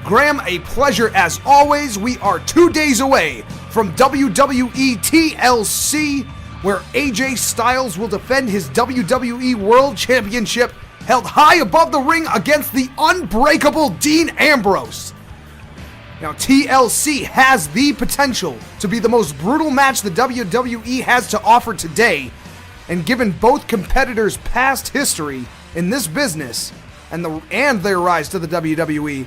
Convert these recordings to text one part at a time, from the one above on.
Graham, a pleasure as always. We are 2 days away from WWE TLC, where AJ Styles will defend his WWE World Championship held high above the ring against the unbreakable Dean Ambrose. Now, TLC has the potential to be the most brutal match the WWE has to offer today, and given both competitors' past history in this business and their rise to the WWE,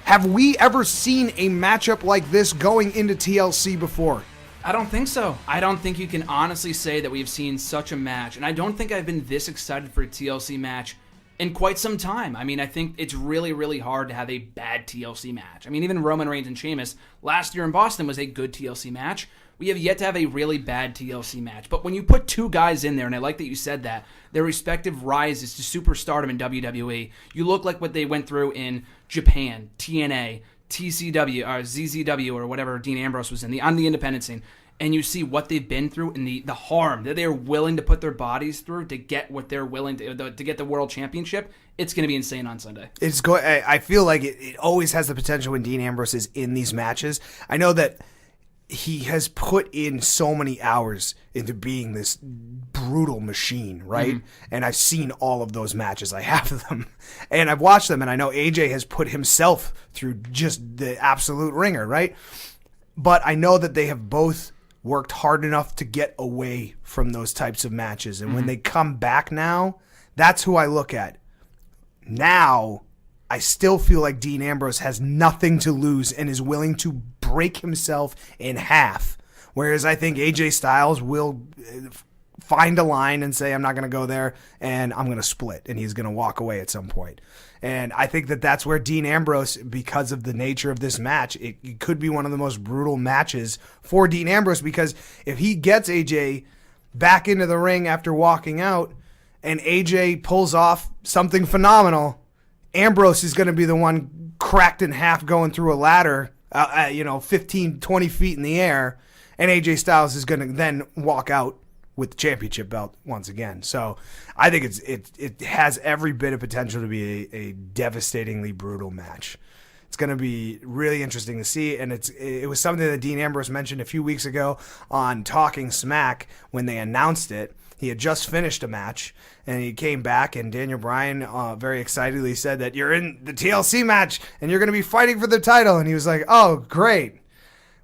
have we ever seen a matchup like this going into TLC before? I don't think so. I don't think you can honestly say that we've seen such a match, and I don't think I've been this excited for a TLC match in quite some time. I mean, I think it's really, really hard to have a bad TLC match. I mean, even Roman Reigns and Sheamus last year in Boston was a good TLC match. We have yet to have a really bad TLC match. But when you put two guys in there, and I like that you said that, their respective rises to superstardom in WWE, you look like what they went through in Japan, TNA, TCW, or ZZW, or whatever Dean Ambrose was on the independent scene, and you see what they've been through and the harm that they're willing to put their bodies through to get what they're willing to get the world championship. It's going to be insane on Sunday. I feel like it always has the potential when Dean Ambrose is in these matches. I know that he has put in so many hours into being this brutal machine, right? Mm-hmm. And I've seen all of those matches. I have them. And I've watched them, and I know AJ has put himself through just the absolute ringer, right? But I know that they have both worked hard enough to get away from those types of matches. And when they come back now, that's who I look at. Now, I still feel like Dean Ambrose has nothing to lose and is willing to break himself in half. Whereas I think AJ Styles will find a line and say, I'm not going to go there, and I'm going to split, and he's going to walk away at some point. And I think that that's where Dean Ambrose, because of the nature of this match, it could be one of the most brutal matches for Dean Ambrose, because if he gets AJ back into the ring after walking out and AJ pulls off something phenomenal, Ambrose is going to be the one cracked in half going through a ladder, 15, 20 feet in the air, and AJ Styles is going to then walk out with the championship belt once again. So I think it has every bit of potential to be a devastatingly brutal match. It's going to be really interesting to see, and it was something that Dean Ambrose mentioned a few weeks ago on Talking Smack when they announced it. He had just finished a match, and he came back, and Daniel Bryan very excitedly said that you're in the TLC match, and you're going to be fighting for the title. And he was like, oh, great.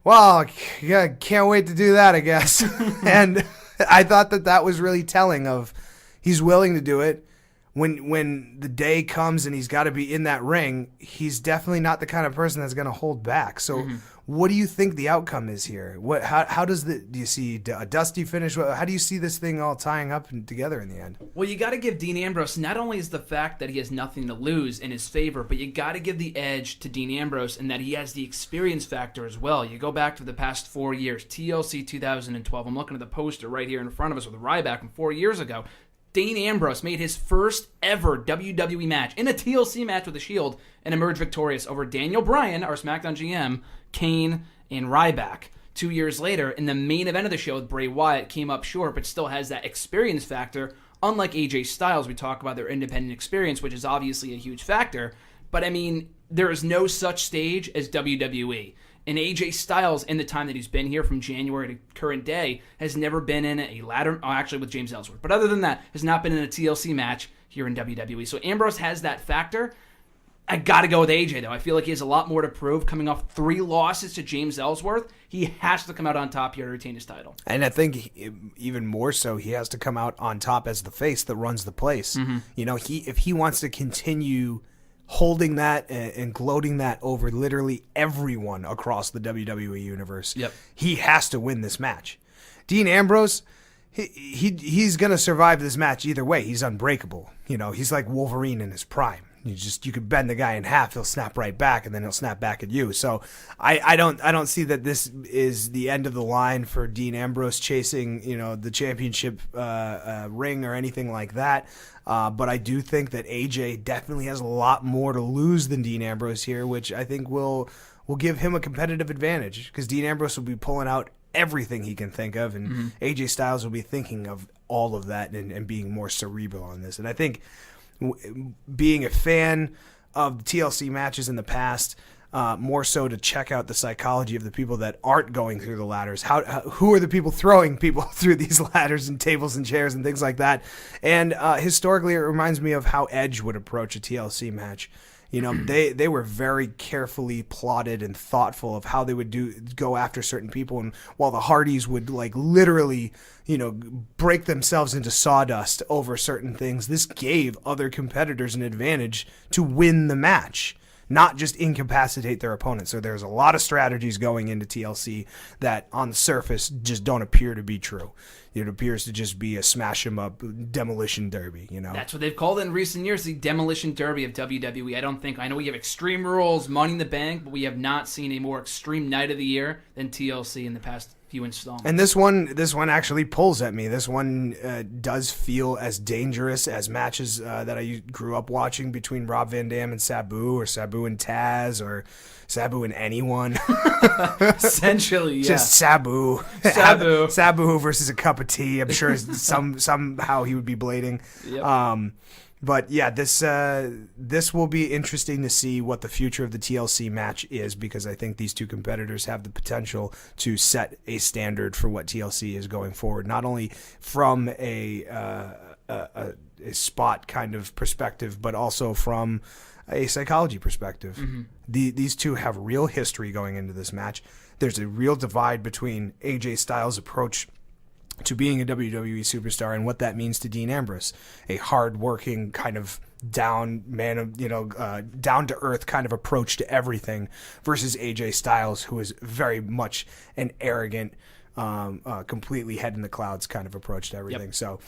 Well, yeah, can't wait to do that, I guess. And I thought that was really telling of he's willing to do it. When the day comes and he's got to be in that ring, he's definitely not the kind of person that's going to hold back. So what do you think the outcome is here? How do you see a dusty finish? How do you see this thing all tying up and together in the end? Well, you got to give Dean Ambrose, not only is the fact that he has nothing to lose in his favor, but you got to give the edge to Dean Ambrose in that he has the experience factor as well. You go back to the past 4 years, TLC 2012. I'm looking at the poster right here in front of us with Ryback from 4 years ago. Dean Ambrose made his first ever WWE match in a TLC match with the Shield and emerged victorious over Daniel Bryan, our SmackDown GM, Kane, and Ryback. 2 years later, in the main event of the show with Bray Wyatt, came up short, but still has that experience factor. Unlike AJ Styles, we talk about their independent experience, which is obviously a huge factor. But I mean, there is no such stage as WWE. And AJ Styles, in the time that he's been here from January to current day, has never been in a ladder, actually with James Ellsworth, but other than that, has not been in a TLC match here in WWE. So Ambrose has that factor. I got to go with AJ, though. I feel like he has a lot more to prove. Coming off 3 losses to James Ellsworth, he has to come out on top here to retain his title. And I think even more so, he has to come out on top as the face that runs the place. If he wants to continue holding that and gloating that over literally everyone across the WWE universe, he has to win this match. Dean Ambrose, he's going to survive this match either way. He's unbreakable. He's like Wolverine in his prime. You could bend the guy in half, he'll snap right back, and then he'll snap back at you. So I don't see that this is the end of the line for Dean Ambrose chasing the championship ring or anything like that. But I do think that AJ definitely has a lot more to lose than Dean Ambrose here, which I think will give him a competitive advantage, because Dean Ambrose will be pulling out everything he can think of, and AJ Styles will be thinking of all of that and being more cerebral on this. And I think being a fan of TLC matches in the past, more so to check out the psychology of the people that aren't going through the ladders. Who are the people throwing people through these ladders and tables and chairs and things like that? And historically, it reminds me of how Edge would approach a TLC match. You know, they were very carefully plotted and thoughtful of how they would go after certain people. And while the Hardys would like literally, you know, break themselves into sawdust over certain things, this gave other competitors an advantage to win the match, not just incapacitate their opponent. So there's a lot of strategies going into TLC that on the surface just don't appear to be true. It appears to just be a smash 'em up demolition derby, you know. That's what they've called it in recent years, the demolition derby of WWE. I know we have Extreme Rules, Money in the Bank, but we have not seen a more extreme night of the year than TLC in the past few installments. And this one actually pulls at me. This one does feel as dangerous as matches that I grew up watching between Rob Van Dam and Sabu, or Sabu and Taz, or Sabu and anyone. Essentially, yeah. Just Sabu. Sabu. Sabu versus a cup of tea. I'm sure somehow he would be blading. Yep. But yeah, this will be interesting to see what the future of the TLC match is, because I think these two competitors have the potential to set a standard for what TLC is going forward, not only from a spot kind of perspective, but also from a psychology perspective. Mm-hmm. These two have real history going into this match. There's a real divide between AJ Styles' approach to being a WWE superstar and what that means to Dean Ambrose, a hard-working kind of down to earth kind of approach to everything, versus AJ Styles, who is very much an arrogant, completely head in the clouds kind of approach to everything. Yep. So